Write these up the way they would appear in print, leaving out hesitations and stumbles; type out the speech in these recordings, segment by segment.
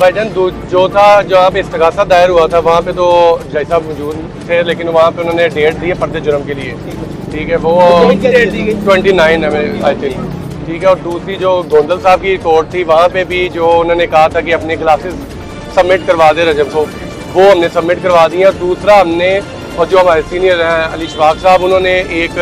भाईजान जो था, जो आप इस्तगासा दायर हुआ था वहाँ पे तो जज साहब मौजूद थे, लेकिन वहाँ पे उन्होंने डेट दी है पर्दे जुर्म के लिए, ठीक है, वो 29 है आई थिंक, ठीक है। और दूसरी जो गोंदल साहब की कोर्ट थी वहाँ पे भी जो उन्होंने कहा था कि अपनी क्लासेस सबमिट करवा दे रजब को, वो हमने सबमिट करवा दी है। दूसरा हमने, और जो हमारे सीनियर हैं अली शफाक साहब, उन्होंने एक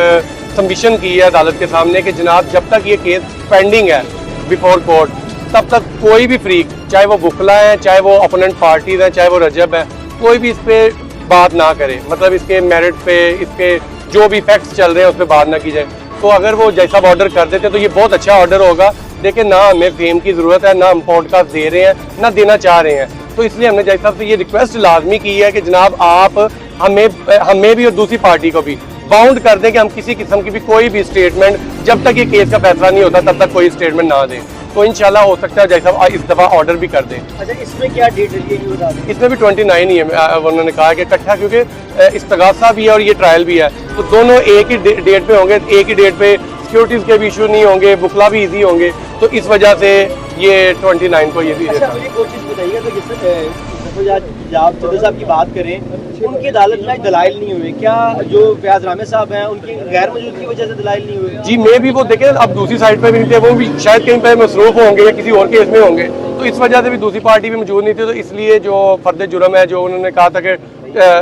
सबमिशन की है अदालत के सामने कि जनाब जब तक ये केस पेंडिंग है बिफोर कोर्ट, तब तक कोई भी फ्रीक, चाहे वो बुकला है, चाहे वो अपोनेंट पार्टीज हैं, चाहे वो रजब है, कोई भी इस पर बात ना करे, मतलब इसके मेरिट पे, इसके जो भी फैक्ट्स चल रहे हैं उस पर बात ना की जाए। तो अगर वो जैसा ऑर्डर कर देते तो ये बहुत अच्छा ऑर्डर होगा। देखिए ना हमें फेम की ज़रूरत है, ना हम पॉडकास्ट दे रहे हैं, ना देना चाह रहे हैं, तो इसलिए हमने जज साहब से ये रिक्वेस्ट लाजमी की है कि जनाब आप हमें भी और दूसरी पार्टी को भी बाउंड कर दें कि हम किसी किस्म की भी कोई भी स्टेटमेंट, जब तक ये केस का फैसला नहीं होता तब तक कोई स्टेटमेंट ना दें। तो इंशाल्लाह हो सकता है जज साहब इस दफ़ा ऑर्डर भी कर दें। अच्छा, इसमें क्या डेट रही है बता दें? इसमें भी 29 ही है, उन्होंने कहा कि इकट्ठा, क्योंकि इस्तगासा भी है और ये ट्रायल भी है, तो दोनों एक ही डेट पे होंगे, एक ही डेट पे सिक्योरिटीज़ के भी इशू नहीं होंगे, बुकला भी ईजी होंगे, तो इस वजह से ये 29 को ये भी। अच्छा, मुझे कोशिश बताइएगा, तो जैसे आप जज साहब की बात करें, उनकी अदालत में दलाइल नहीं हुए क्या? जो फयाज रामे साहब हैं उनकी गैर मौजूदगी की वजह से दलाइल नहीं हुए? जी मैं भी, वो देखें अब दूसरी साइड पे भी नहीं थे, वो भी शायद कहीं पे मसरूफ होंगे या किसी और केस में होंगे, तो इस वजह से भी दूसरी पार्टी भी मौजूद नहीं थी, तो इसलिए जो फर्द जुर्म है जो उन्होंने कहा था कि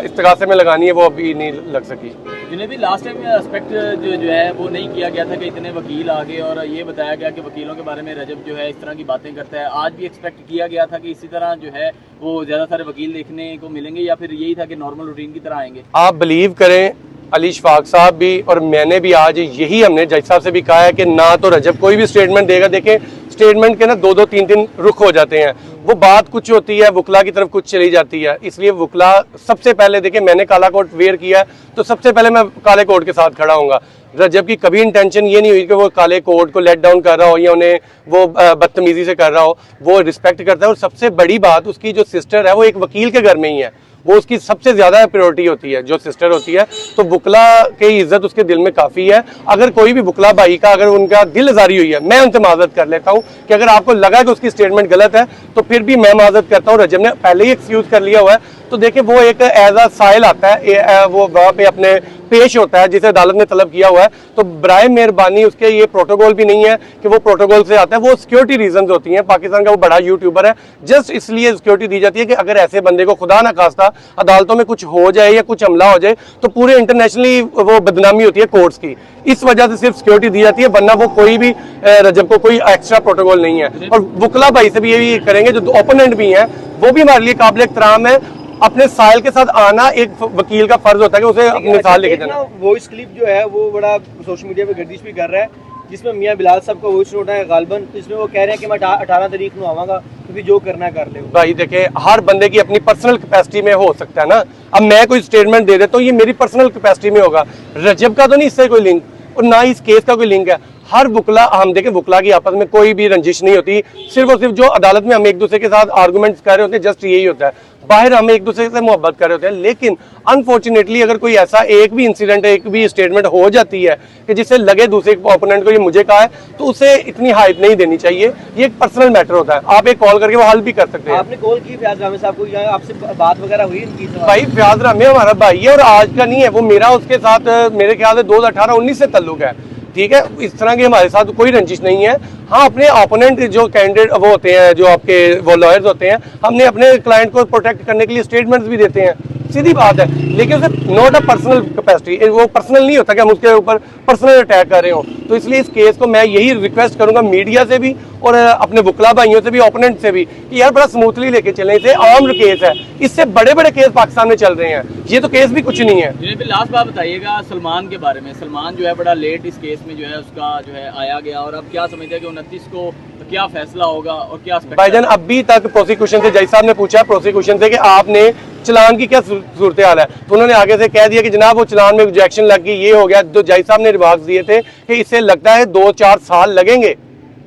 इस्तगासे में लगानी है, वो अभी नहीं लग सकी। जिन्हें भी लास्ट टाइम एस्पेक्ट जो है वो नहीं किया गया था कि इतने वकील आ गए और ये बताया गया कि वकीलों के बारे में रजब जो है इस तरह की बातें करता है। आज भी एक्सपेक्ट किया गया था कि इसी तरह जो है वो ज़्यादा सारे वकील देखने को मिलेंगे, या फिर यही था कि नॉर्मल रूटीन की तरह आएंगे? आप बिलीव करें, अली शफाक साहब भी और मैंने भी आज यही हमने जज साहब से भी कहा है कि ना तो रजब कोई भी स्टेटमेंट देगा। देखें स्टेटमेंट के ना 2-2, 3-3 रुख हो जाते हैं, वो बात कुछ होती है, वुकला की तरफ कुछ चली जाती है, इसलिए वुकला सबसे पहले, देखिए मैंने काला कोट वेयर किया है तो सबसे पहले मैं काले कोट के साथ खड़ा हूँगा। रजब की कभी इंटेंशन ये नहीं हुई कि वो काले कोट को लेट डाउन कर रहा हो या उन्हें वो बदतमीजी से कर रहा हो, वो रिस्पेक्ट करता है। और सबसे बड़ी बात, उसकी जो सिस्टर है वो एक वकील के घर में ही है, वो उसकी सबसे ज्यादा प्रायोरिटी होती है, जो सिस्टर होती है, तो बुकला की इज्जत उसके दिल में काफी है। अगर कोई भी बुकला भाई का अगर उनका दिल आजारी हुई है, मैं उनसे माजरत कर लेता हूँ कि अगर आपको लगा कि उसकी स्टेटमेंट गलत है तो फिर भी मैं माजरत करता हूँ। रजब ने पहले ही एक्सक्यूज कर लिया हुआ है, तो देखिए वो एक एज अ साइल आता है, वो वहाँ पे अपने पेश होता है जिसे अदालत ने तलब किया हुआ है, तो बराए मेहरबानी उसके ये प्रोटोकॉल भी नहीं है कि वो प्रोटोकॉल से आता है, वो सिक्योरिटी रीजंस होती हैं। पाकिस्तान का वो बड़ा यूट्यूबर है, जस्ट इसलिए सिक्योरिटी दी जाती है कि अगर ऐसे बंदे को खुदा ना खास्ता अदालतों में कुछ हो जाए या कुछ हमला हो जाए तो पूरे इंटरनेशनली वो बदनामी होती है कोर्ट्स की, इस वजह से सिर्फ सिक्योरिटी दी जाती है, वरना वो कोई भी रजब को कोई एक्स्ट्रा प्रोटोकॉल नहीं है। और बुकला भाई से भी यही करेंगे, जो ओपोनेंट भी हैं वो भी हमारे लिए काबिल एहतराम है। अपने साइल के साथ आना एक वकील का फर्ज होता है कि उसे अपने साथ लेके जाना। वॉइस क्लिप जो है वो बड़ा सोशल मीडिया पे गर्दिश भी कर रहा है, जिसमें मियां बिलाल साहब का वॉइस नोट है गालबन, इसमें वो कह रहे हैं कि मैं 18 तारीख को आवांगा, तो भी जो करना कर ले। भाई देखे हर बंदे की अपनी पर्सनल कैपेसिटी में हो सकता है ना, अब मैं कोई स्टेटमेंट दे देता हूँ ये मेरी पर्सनल कैपेसिटी में होगा, रजब का तो नहीं इससे कोई लिंक और ना ही इस केस का कोई लिंक है। हर बुकला, हम देखें बुकला की आपस में कोई भी रंजिश नहीं होती, सिर्फ और सिर्फ जो अदालत में हम एक दूसरे के साथ आर्गूमेंट्स कर रहे होते हैं, जस्ट यही होता है। बाहर हम एक दूसरे से मोहब्बत कर रहे होते हैं, लेकिन अनफॉर्चुनेटली अगर कोई ऐसा एक भी इंसिडेंट, एक भी स्टेटमेंट हो जाती है कि जिससे लगे दूसरे ओपोनेंट को ये मुझे कहा है, तो उसे इतनी हाइप नहीं देनी चाहिए। ये एक पर्सनल मैटर होता है, आप एक कॉल करके वो हल भी कर सकते हैं। आपने कॉल की फयाज रामे साहब को, आपसे बात वगैरह हुई इनकी? भाई फयाज रामे हमारा भाई है और आज का नहीं है, वो मेरा उसके साथ मेरे ख्याल से 2018-19 से ताल्लुक है, ठीक है। इस तरह के हमारे साथ कोई रंजिश नहीं है। हाँ, अपने ओपोनेंट जो कैंडिडेट वो होते हैं, जो आपके वो लॉयर्स होते हैं, हमने अपने क्लाइंट को प्रोटेक्ट करने के लिए स्टेटमेंट्स भी देते हैं, सीधी बात है, लेकिन उसे नॉट अ पर्सनल कैपेसिटी, वो पर्सनल नहीं होता कि हम उसके ऊपर पर्सनल अटैक कर रहे हो। तो इसलिए इस केस को मैं यही रिक्वेस्ट करूंगा मीडिया से भी और अपने बुकला भाइयों से भी, ओपोनेंट से भी, कि यार बड़ा स्मूथली लेके चलें। इसे आम केस है, इससे बड़े बड़े केस पाकिस्तान में चल रहे हैं, ये तो केस भी कुछ नहीं है। लास्ट बात बताइएगा सलमान के बारे में। सलमान जो है बड़ा लेट इस केस में जो है उसका जो है आया गया, और अब क्या समझते हैं कि 29 को क्या फैसला होगा और क्या? भाईजान अभी तक प्रोसिक्यूशन से, जज साहब ने पूछा प्रोसिक्यूशन से कि आपने चलान की क्या सूरत हाल है, तो उन्होंने आगे से कह दिया कि जनाब वो चलान में ऑब्जेक्शन लग गई, ये हो गया। तो जज साहब ने रिमार्क्स दिए थे कि इससे लगता है 2-4 साल लगेंगे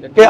कि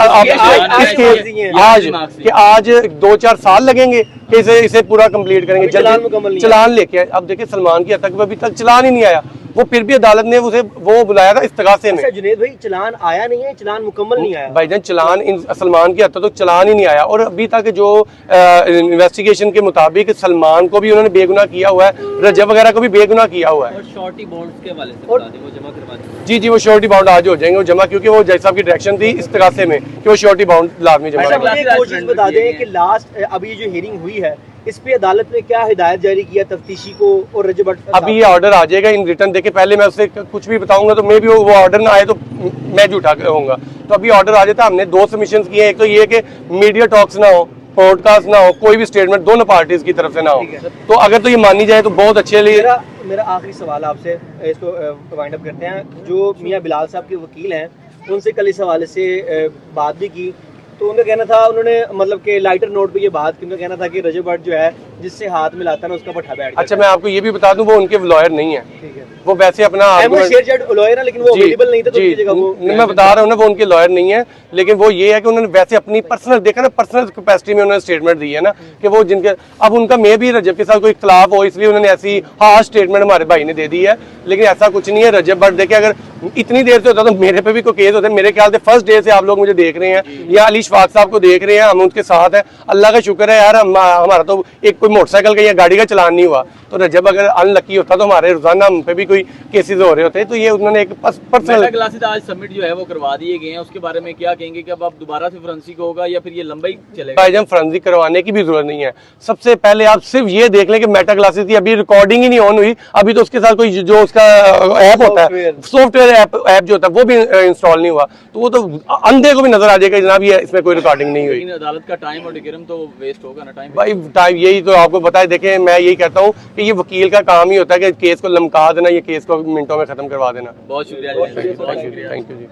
आज 2-4 साल लगेंगे कि इसे पूरा कंप्लीट करेंगे, जल्दी चलान लेके। अब देखिए सलमान की हद तक अभी तक चलान ही नहीं आया, वो फिर भी अदालत ने उसे वो बुलाया था इस्तगासे में। अच्छा जुनेद भाई, चलान आया नहीं है, चलान मुकम्मल नहीं आया भाईजान चलान सलमान की हद तक तो चलान ही नहीं आया, और अभी तक जो इन्वेस्टिगेशन के मुताबिक सलमान को भी उन्होंने बेगुनाह किया हुआ है, रजब वगैरह को भी बेगुनाह किया हुआ है। और शॉर्टी बॉन्ड्स के हवाले से बता दें, वो जमा करवा दें। जी वो श्योरिटी बाउंड आज हो जाएंगे वो जमा, क्योंकि वो जज साहब की डायरेक्शन थी इस्तगासे में कि वो श्योरिटी बाउंड लाजमी जमा अच्छा करें। मुझे एक और चीज बता दें कि लास्ट अभी जो हियरिंग हुई है इस पे अदालत ने क्या हिदायत जारी किया तफ्तीशी को और रजब भट्ट अभी ये ऑर्डर आ जाएगा इन रिटर्न। देखिए पहले मैं उससे कुछ भी बताऊंगा तो मे भी वो ऑर्डर ना आए तो मैं झूठा कहूंगा, तो अभी ऑर्डर आ जाता है। हमने 2 सबमिशंस किए हैं, एक तो ये कि मीडिया टॉक्स ना हो, पॉडकास्ट ना हो, कोई भी स्टेटमेंट दोनों पार्टीज की तरफ से ना हो, तो अगर तो ये मानी जाए तो बहुत अच्छे लिए। मेरा आखिरी सवाल आपसे, इसको वाइंड अप करते हैं। जो मियां बिलाल साहब के वकील हैं उनसे कल इस हवाले से बात भी की, तो उनका कहना था, उन्होंने मतलब कि लाइटर नोट पे ये बात की, उनका कहना था कि रजब भट्ट जो है जिससे हाथ मिलाता है ना उसका पट्टा बैठ। अच्छा मैं आपको ये भी बता दूं वो उनके लॉयर नहीं है, ठीक है, वो वैसे अपना लॉयर है लेकिन वो अवेलेबल नहीं था तो उसकी जगह वो मैं बता रहा हूँ ना वो उनके लॉयर नहीं है, लेकिन वो ये है कि उन्होंने वैसे अपनी पर्सनल देखा ना पर्सनल कैपेसिटी में उन्होंने स्टेटमेंट दी है ना कि वो जिनके अब उनका मे भी रजब के साथ कोई इख्तलाफ हो इसलिए उन्होंने ऐसी हार्श स्टेटमेंट हमारे भाई ने दे दी है, लेकिन ऐसा कुछ नहीं है। रजब भट्ट देखे अगर इतनी देर से होता तो मेरे पे भी कोई केस होता है। मेरे ख्याल से फर्स्ट डे से आप लोग मुझे देख रहे हैं या अली शफाक साहब को देख रहे हैं, हम उनके साथ हैं। अल्लाह का शुक्र है यार, हमारा तो एक कोई मोटरसाइकिल का या गाड़ी का चलान नहीं हुआ, तो रजब अगर अनलकी होता तो हमारे रोजाना हम पे भी कोई केसेस हो रहे होते। तो ये उन्होंने एक पर्सनल क्लासेस आज सबमिट जो है वो करवा दिए गए हैं, उसके बारे में क्या कहेंगे कि अब आप दोबारा से फोरेंसिक होगा या फिर ये लंबा ही चलेगा? भाईजान फोरेंसिक करवाने की भी जरूरत नहीं है। सबसे पहले आप सिर्फ ये देख लें कि मेटा क्लासेस की अभी रिकॉर्डिंग ही नहीं ऑन हुई, अभी तो उसके साथ कोई जो उसका ऐप होता है सॉफ्टवेयर ऐप जो होता है वो भी इंस्टॉल नहीं हुआ, तो वो तो अंधे को भी नजर आ जाएगा जनाब ये इसमें कोई रिकॉर्डिंग नहीं हुई। लेकिन अदालत का टाइम और डिग्रम तो वेस्ट होगा ना, टाइम भाई टाइम यही तो आपको बताए। देखें मैं यही कहता हूँ कि ये वकील का काम ही होता है कि केस को लमका देना, ये केस को मिनटों में खत्म करवा देना। बहुत शुक्रिया, बहुत शुक्रिया। Thank you ji.